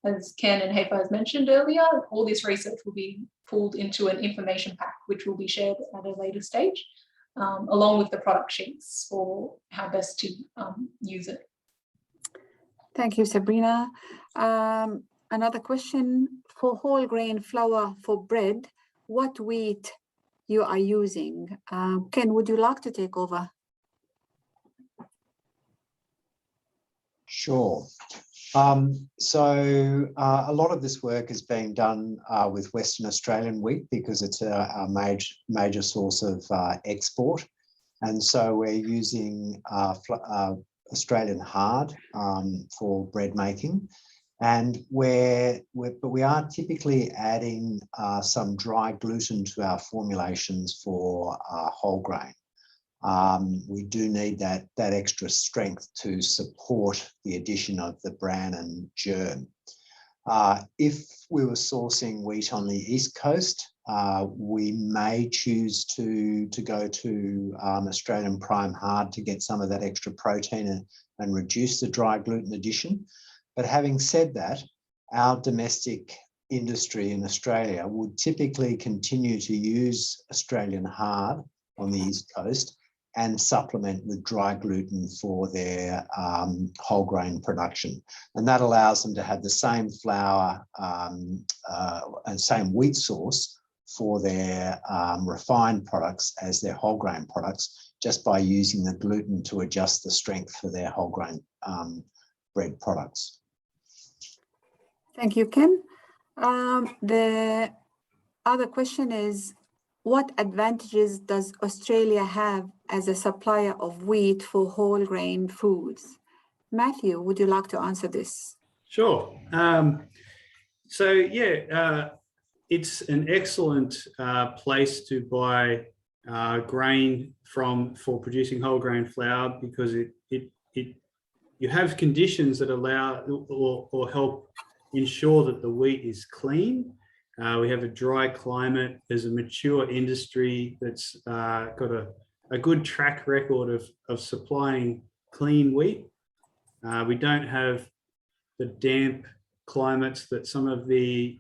as Ken and Hafer has mentioned earlier, all this research will be pulled into an information pack, which will be shared at a later stage, along with the product sheets for how best to use it. Thank you, Sabrina. Another question, for whole grain flour for bread, what wheat you are using? Ken, would you like to take over? Sure. So a lot of this work is being done with Western Australian wheat because it's a major source of export. And so we're using Australian hard for bread making. And but we are typically adding some dry gluten to our formulations for whole grain. We do need that extra strength to support the addition of the bran and germ. If we were sourcing wheat on the East Coast, we may choose to go to Australian Prime Hard to get some of that extra protein and reduce the dry gluten addition. But having said that, our domestic industry in Australia would typically continue to use Australian Hard on the East Coast and supplement with dry gluten for their whole grain production. And that allows them to have the same flour and same wheat source for their refined products as their whole grain products, just by using the gluten to adjust the strength for their whole grain bread products. Thank you, Ken. The other question is, what advantages does Australia have as a supplier of wheat for whole grain foods? Matthew, would you like to answer this? Sure. It's an excellent place to buy grain for producing whole grain flour, because you have conditions that allow or help ensure that the wheat is clean. We have a dry climate. There's a mature industry that's got a good track record of supplying clean wheat. We don't have the damp climates that some of the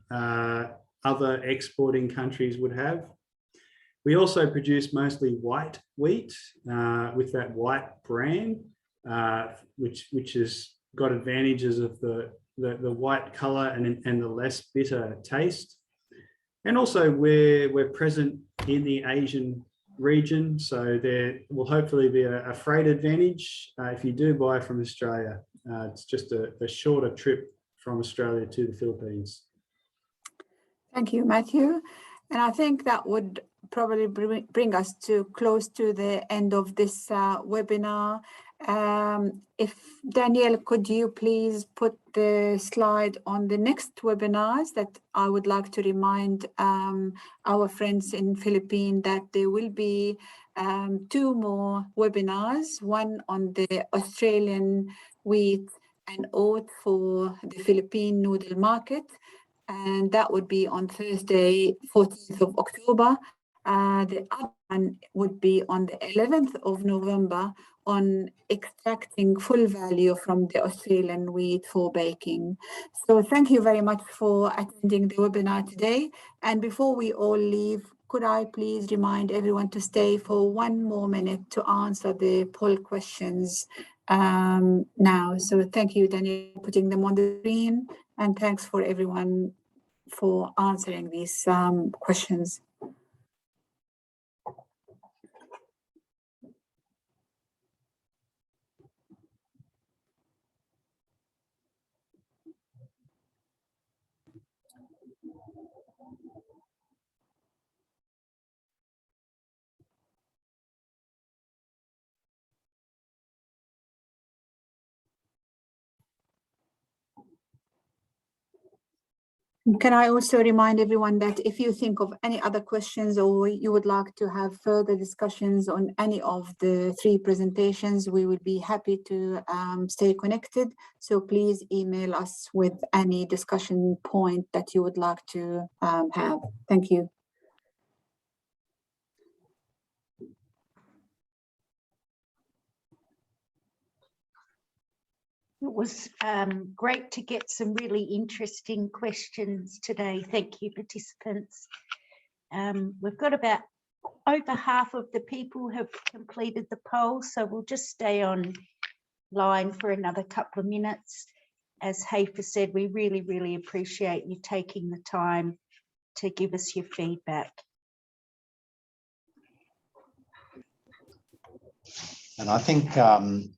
other exporting countries would have. We also produce mostly white wheat with that white bran, which has got advantages of the white color and the less bitter taste. And also we're present in the Asian region, so there will hopefully be a freight advantage if you do buy from Australia. It's just a shorter trip from Australia to the Philippines. Thank you, Matthew. And I think that would probably bring us close to the end of this webinar. If Danielle, could you please put the slide on the next webinars, that I would like to remind our friends in Philippines that there will be 2 more webinars, one on the Australian wheat and oat for the Philippine noodle market, and that would be on Thursday, 14th of October. The other one would be on the 11th of November on extracting full value from the Australian wheat for baking. So thank you very much for attending the webinar today. And before we all leave, could I please remind everyone to stay for 1 more minute to answer the poll questions now. So thank you, Daniel, for putting them on the screen, and thanks for everyone for answering these questions. Can I also remind everyone that if you think of any other questions or you would like to have further discussions on any of the 3 presentations, we will be happy to stay connected. So please email us with any discussion point that you would like to have. Thank you. It was great to get some really interesting questions today. Thank you, participants. We've got about over half of the people have completed the poll, so we'll just stay on line for another couple of minutes. As Haifa said, we really, really appreciate you taking the time to give us your feedback. And I think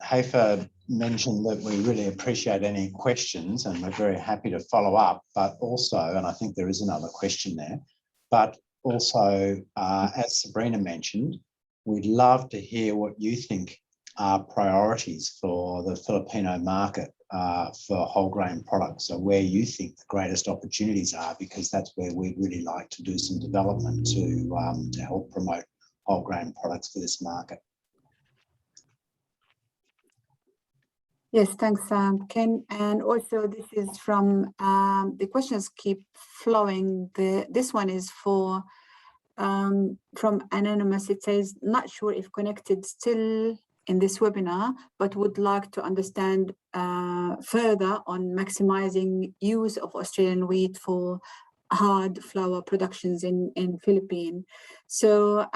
Haifa mentioned that we really appreciate any questions and we're very happy to follow up, but also, and I think there is another question there, but also, as Sabrina mentioned, we'd love to hear what you think are priorities for the Filipino market for whole grain products, so where you think the greatest opportunities are, because that's where we'd really like to do some development to help promote whole grain products for this market. Yes, thanks, Ken. And also this is from, the questions keep flowing. This one is for from Anonymous. It says, not sure if connected still in this webinar, but would like to understand further on maximizing use of Australian wheat for hard flour productions in Philippines. So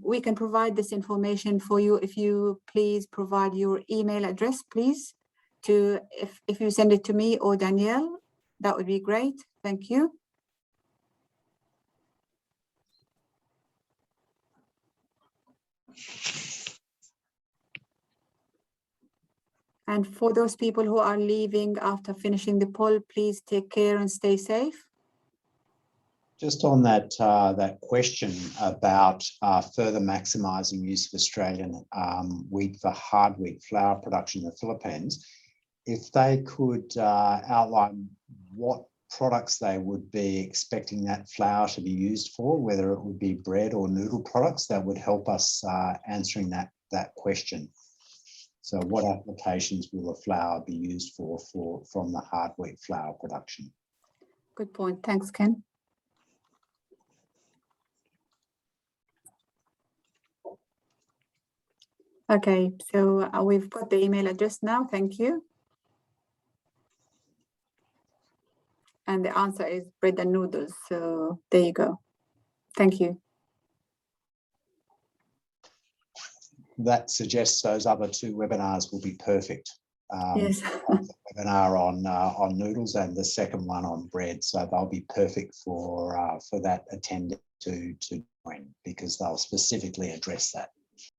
we can provide this information for you if you please provide your email address, please, to if you send it to me or Danielle, that would be great. Thank you. And for those people who are leaving after finishing the poll, please take care and stay safe. Just on that that question about further maximising use of Australian wheat for hard wheat flour production in the Philippines, if they could outline what products they would be expecting that flour to be used for, whether it would be bread or noodle products, that would help us answering that question. So what applications will the flour be used for from the hard wheat flour production? Good point. Thanks, Ken. Okay, so we've got the email address now. Thank you. And the answer is bread and noodles. So there you go. Thank you. That suggests those other two webinars will be perfect. Yes. The webinar on noodles and the second one on bread. So they'll be perfect for that attendee to join, because they'll specifically address that.